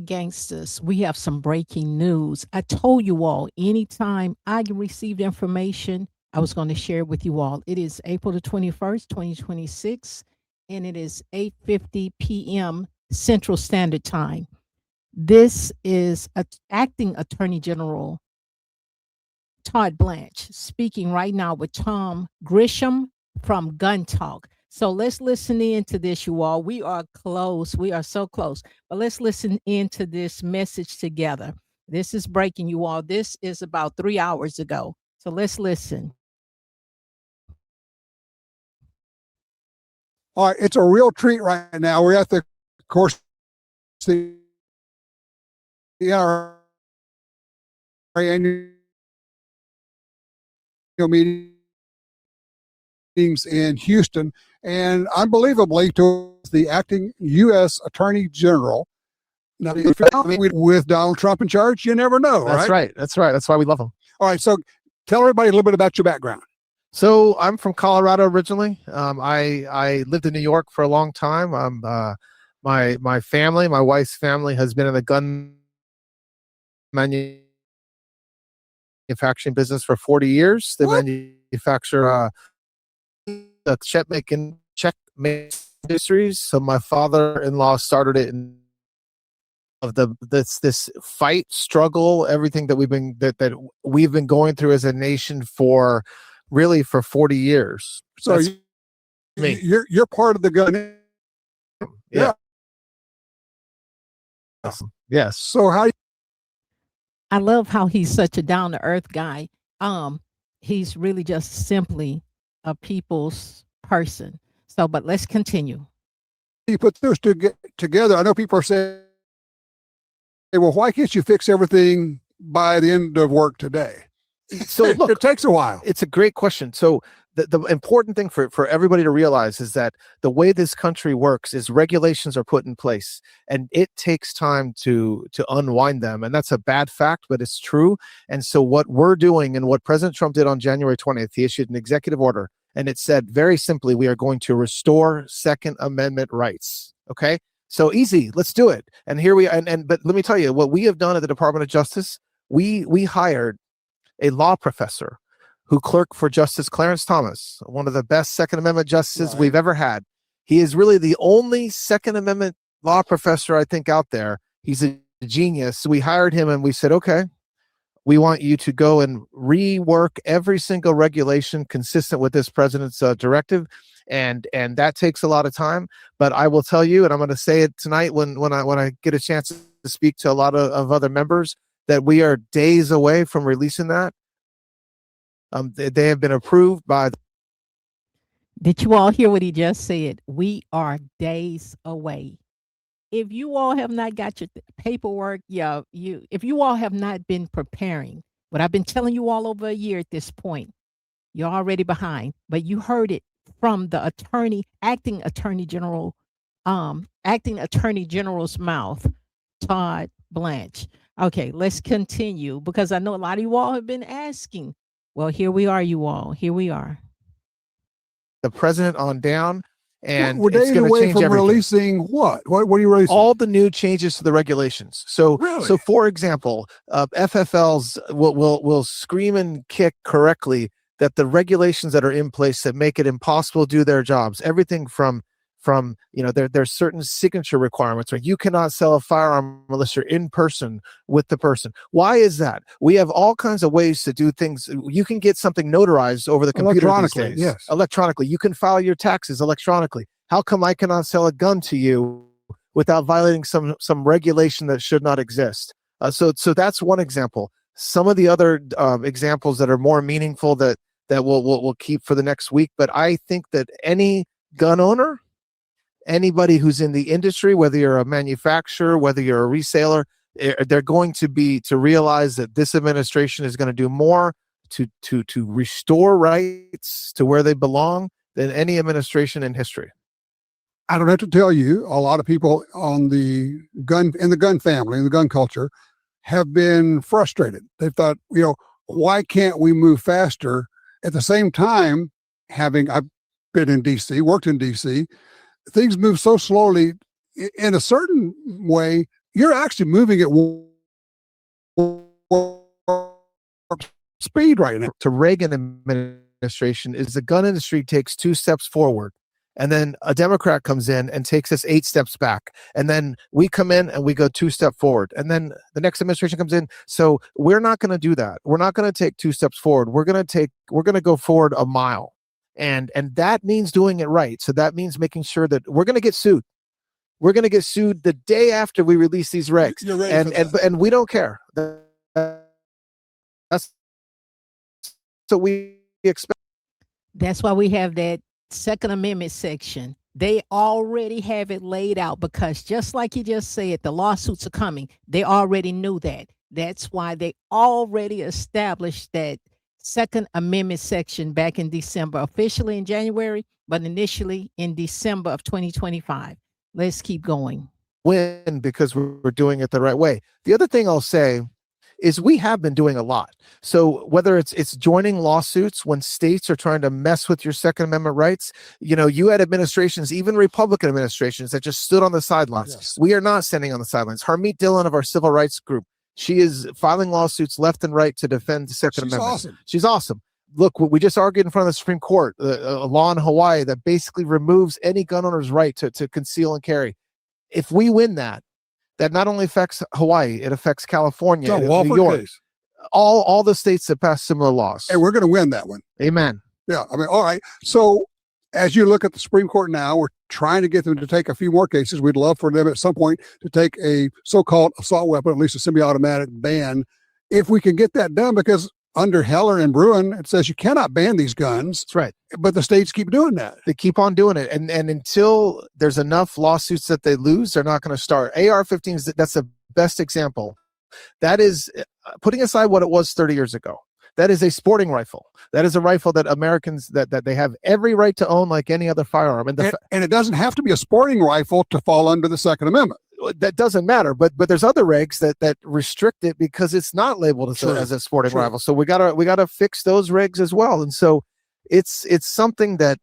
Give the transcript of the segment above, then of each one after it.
Gangsters, we have some breaking news. I told you all anytime I received information, I was going to share it with you all. It is April the 21st, 2026, and it is 8:50 p.m. Central Standard Time. This is Acting Attorney General Todd Blanche speaking right now with Tom Gresham from Gun Talk. So let's listen in to this, you all. We are close. We are so close. But let's listen into this message together. This is breaking, you all. This is about 3 hours ago. So let's listen. All right, it's a real treat right now. We're at the course the NRA annual meetings in Houston, and unbelievably, to the acting U.S. Attorney General. Now, with Donald Trump in charge, you never know, That's right. That's right. That's why we love him. All right, so tell everybody a little bit about your background. So I'm from Colorado originally. I lived in New York for a long time. My family, my wife's family, has been in the gun manufacturing business for 40 years. They manufacture checkmate industries. So my father-in-law started it in this fight, struggle, everything that we've been going through as a nation for 40 years. So you're part of the gun. Yeah. Yes. So how? I love how he's such a down to earth guy. He's really just simply a people's person. So, but let's continue. You put those together. I know people are saying, "Hey, well, why can't you fix everything by the end of work today?" So look, it takes a while. It's a great question. So the important thing for everybody to realize is that the way this country works is regulations are put in place, and it takes time to unwind them. And that's a bad fact, but it's true. And so what we're doing, and what President Trump did on January 20th, he issued an executive order, and it said very simply, we are going to restore Second Amendment rights. Okay. So easy, let's do it. And here we are. But let me tell you what we have done at the Department of Justice. We hired a law professor who clerked for Justice Clarence Thomas, one of the best Second Amendment justices we've ever had. He is really the only Second Amendment law professor I think out there. He's a genius. We hired him and we said, okay, we want you to go and rework every single regulation consistent with this president's directive. And that takes a lot of time. But I will tell you, and I'm going to say it tonight when I get a chance to speak to a lot of other members, that we are days away from releasing that. They have been approved by. Did you all hear what he just said? We are days away. If you all have not got your paperwork, if you all have not been preparing, what I've been telling you all over a year at this point, you're already behind. But you heard it from the acting attorney general's mouth, Todd Blanche. Okay, let's continue, because I know a lot of you all have been asking. Well, here we are, you all. Here we are. The president on down, and we're days away from releasing what? What are you releasing? All the new changes to the regulations. So, so for example, FFLs will scream and kick correctly that the regulations that are in place that make it impossible to do their jobs, everything from there's certain signature requirements, right? You cannot sell a firearm unless you're in person with the person. Why is that? We have all kinds of ways to do things. You can get something notarized over the computer electronically, these days. yes. Electronically. You can file your taxes electronically. How come I cannot sell a gun to you without violating some regulation that should not exist? So that's one example. Some of the other examples that are more meaningful that we'll keep for the next week. But I think that any gun owner, anybody who's in the industry, whether you're a manufacturer, whether you're a reseller, they're going to realize that this administration is going to do more to restore rights to where they belong than any administration in history. I don't have to tell you, a lot of people in the gun family, in the gun culture, have been frustrated. They thought, why can't we move faster? At the same time, I've been in DC, worked in DC, things move so slowly. In a certain way, you're actually moving at speed right now. To Reagan administration is the gun industry takes 2 steps forward, and then a Democrat comes in and takes us 8 steps back, and then we come in and we go 2 steps forward, and then the next administration comes in. So we're not going to do that. We're not going to take 2 steps forward. We're going to go forward a mile, and that means doing it right. So that means making sure that we're going to get sued. We're going to get sued the day after we release these regs, You're ready and we don't care. That's what we expect. That's why we have that Second Amendment section. They already have it laid out because just like you just said, the lawsuits are coming. They already knew that. That's why they already established that Second Amendment section back in December, officially in January, but initially in December of 2025. Let's keep going. Win because we're doing it the right way. The other thing I'll say is we have been doing a lot. So whether it's joining lawsuits when states are trying to mess with your Second Amendment rights, you had administrations, even Republican administrations, that just stood on the sidelines. Yes. We are not standing on the sidelines. Harmeet Dillon of our civil rights group, she is filing lawsuits left and right to defend the Second Amendment. Awesome. She's awesome. Look, we just argued in front of the Supreme Court a law in Hawaii that basically removes any gun owner's right to conceal and carry. If we win that not only affects Hawaii, it affects California, New York, case. all the states that pass similar laws. And we're going to win that one. Amen. Yeah. I mean, all right. So as you look at the Supreme Court now, we're trying to get them to take a few more cases. We'd love for them at some point to take a so-called assault weapon, at least a semi-automatic ban, if we can get that done, because under Heller and Bruin, it says you cannot ban these guns. That's right. But the states keep doing that. They keep on doing it. And until there's enough lawsuits that they lose, they're not going to start. AR-15s, that's the best example. That is, putting aside what it was 30 years ago, that is a sporting rifle. That is a rifle that Americans, that they have every right to own like any other firearm. And it doesn't have to be a sporting rifle to fall under the Second Amendment. That doesn't matter, but there's other regs that restrict it because it's not labeled as a sporting rifle. So we gotta fix those regs as well. And so it's something that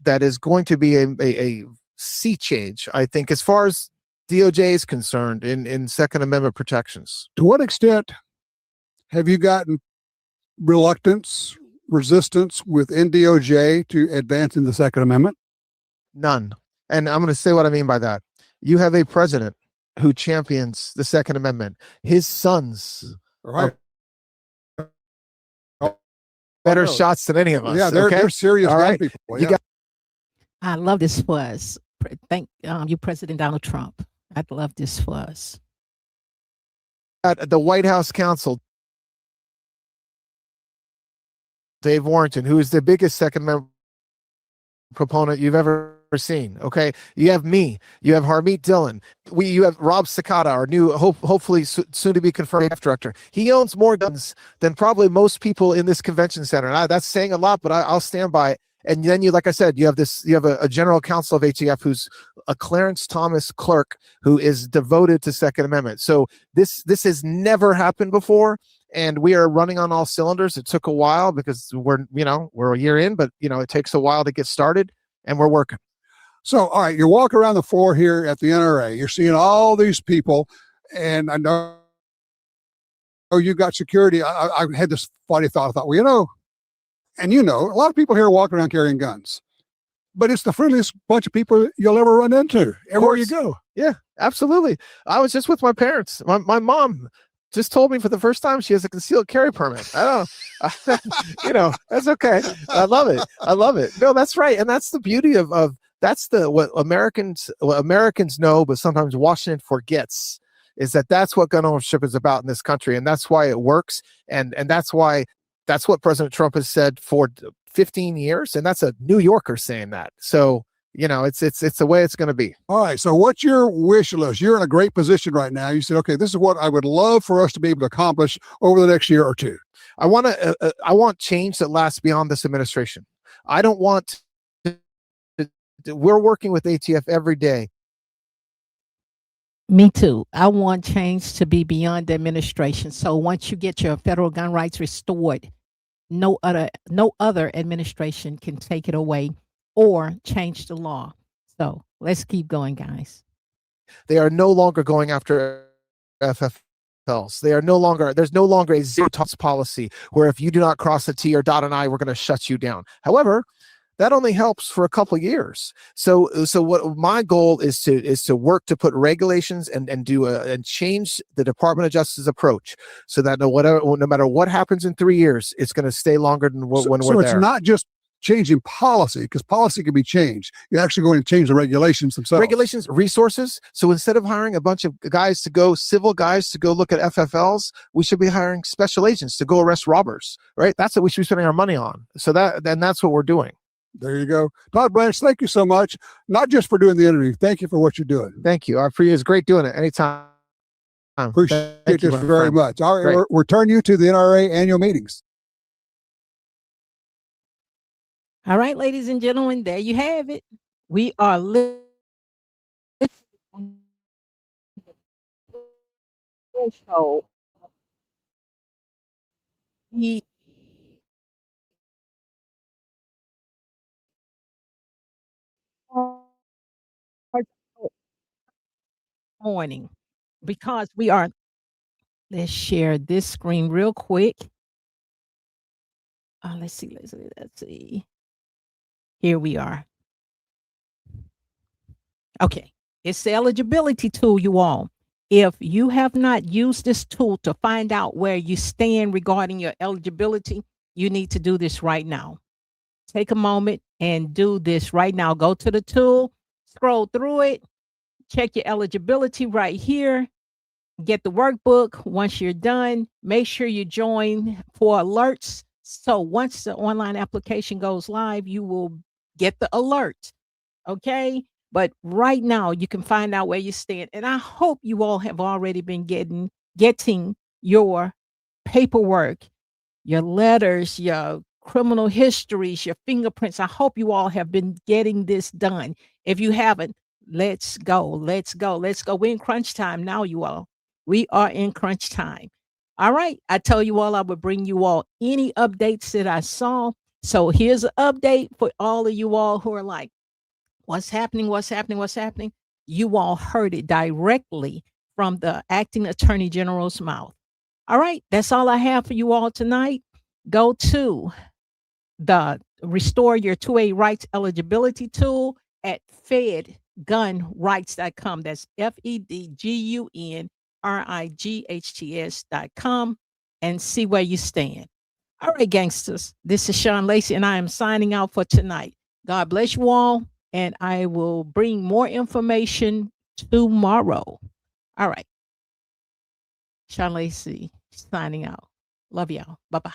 is going to be a sea change, I think, as far as DOJ is concerned in Second Amendment protections. To what extent have you gotten reluctance, resistance within DOJ to advancing the Second Amendment? None. And I'm going to say what I mean by that. You have a president who champions the Second Amendment. His sons are better shots than any of us. Yeah, they're serious gun people. Yeah. I love this for us. Thank you, President Donald Trump. I'd love this for us. At the White House counsel, Dave Warrington, who is the biggest Second Amendment proponent you've ever seen. Okay, you have me, you have Harmeet Dillon, you have Rob Sakata, our new hopefully soon to be confirmed director. He owns more guns than probably most people in this convention center. And that's saying a lot, but I'll stand by it. And then like I said, you have a general counsel of ATF who's a Clarence Thomas clerk who is devoted to Second Amendment. So this has never happened before. And we are running on all cylinders. It took a while because we're a year in, but it takes a while to get started, and we're working. So, all right, you walk around the floor here at the NRA. You're seeing all these people, and I know you got security. I had this funny thought. I thought, well, a lot of people here walk around carrying guns, but it's the friendliest bunch of people you'll ever run into everywhere you go. Yeah, absolutely. I was just with my parents. My mom just told me for the first time she has a concealed carry permit. That's okay. I love it. No, that's right. And that's the beauty of that's what Americans know, but sometimes Washington forgets, is that's what gun ownership is about in this country. And that's why it works. And that's what President Trump has said for 15 years. And that's a New Yorker saying that. So, it's the way it's going to be. All right. So what's your wish list? You're in a great position right now. You said, okay, this is what I would love for us to be able to accomplish over the next year or two. I want change that lasts beyond this administration. I don't want we're working with ATF every day. Me too. I want change to be beyond the administration. So once you get your federal gun rights restored, no other administration can take it away or change the law. So let's keep going, guys. They are no longer going after FFLs. There's no longer a zero tolerance policy where if you do not cross the T or dot an I, we're going to shut you down. However, that only helps for a couple of years. So what my goal is to work to put regulations and change the Department of Justice's approach so that no matter what happens in 3 years, it's going to stay longer than when we're there. So it's not just changing policy, because policy can be changed. You're actually going to change the regulations themselves. Regulations, resources. So instead of hiring a bunch of civil guys to go look at FFLs, we should be hiring special agents to go arrest robbers, right? That's what we should be spending our money on. So that's what we're doing. There you go. Todd Blanche, thank you so much. Not just for doing the interview. Thank you for what you're doing. Thank you. For you, it's great doing it. Anytime. Appreciate this very much. All right, we'll return you to the NRA annual meetings. All right, ladies and gentlemen, there you have it. We are threshold. Morning, because we are. Let's share this screen real quick. Let's see. Here we are. Okay, it's the eligibility tool, you all. If you have not used this tool to find out where you stand regarding your eligibility, you need to do this right now. Take a moment and do this right now. Go to the tool, scroll through it, check your eligibility right here, get the workbook. Once you're done, make sure you join for alerts. So once the online application goes live, you will get the alert. Okay. But right now you can find out where you stand. And I hope you all have already been getting your paperwork, your letters, your criminal histories, your fingerprints. I hope you all have been getting this done. If you haven't, let's go. We're in crunch time now, you all. We are in crunch time. All right. I tell you all, I would bring you all any updates that I saw. So here's an update for all of you all who are like, what's happening? You all heard it directly from the acting attorney general's mouth. All right. That's all I have for you all tonight. Go to the Restore Your 2A Rights Eligibility tool at fedgunrights.com. That's FEDGUNRIGHTS.com and see where you stand. All right, gangsters. This is Sean Lacey, and I am signing out for tonight. God bless you all, and I will bring more information tomorrow. All right. Sean Lacey signing out. Love y'all. Bye-bye.